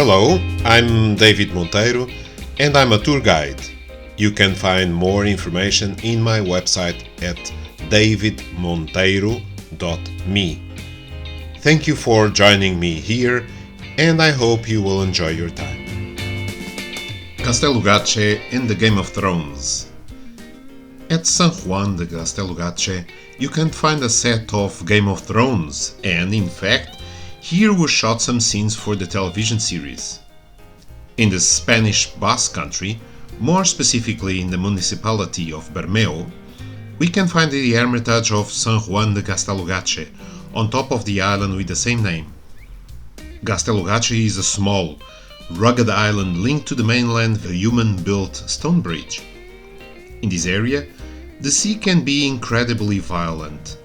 Hello, I'm David Monteiro and I'm a tour guide. You can find more information in my website at davidmonteiro.me. Thank you for joining me here and I hope you will enjoy your time. Gaztelugatxe and the Game of Thrones. At San Juan de Gaztelugatxe, you can find a set of Game of Thrones, and in fact, here were shot some scenes for the television series. In the Spanish Basque Country, more specifically in the municipality of Bermeo, we can find the hermitage of San Juan de Gaztelugatxe on top of the island with the same name. Gaztelugatxe is a small, rugged island linked to the mainland with a human-built stone bridge. In this area, the sea can be incredibly violent.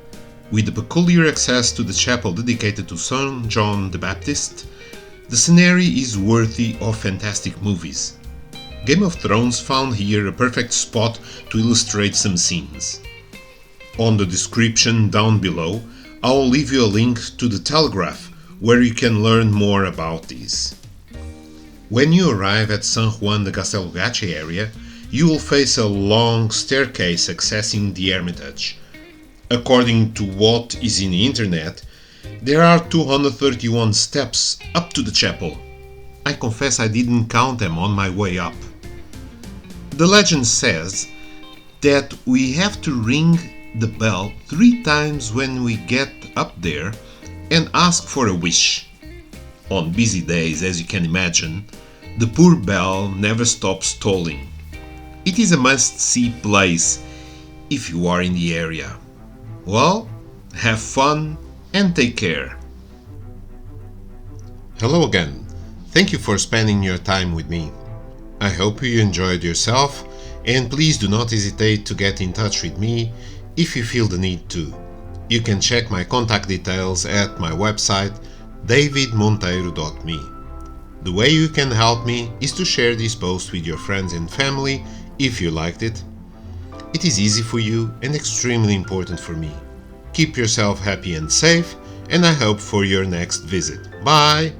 With the peculiar access to the chapel dedicated to St. John the Baptist, the scenery is worthy of fantastic movies. Game of Thrones found here a perfect spot to illustrate some scenes. On the description down below, I'll leave you a link to the Telegraph where you can learn more about this. When you arrive at San Juan de Gaztelugatxe area, you will face a long staircase accessing the hermitage. According to what is in the internet, there are 231 steps up to the chapel. I confess I didn't count them on my way up. The legend says that we have to ring the bell 3 times when we get up there and ask for a wish. On busy days, as you can imagine, the poor bell never stops tolling. It is a must-see place if you are in the area. Well, have fun and take care. Hello again. Thank you for spending your time with me. I hope you enjoyed yourself and please do not hesitate to get in touch with me if you feel the need to. You can check my contact details at my website davidmonteiro.me. The way you can help me is to share this post with your friends and family if you liked it. It is easy for you and extremely important for me. Keep yourself happy and safe, and I hope for your next visit. Bye!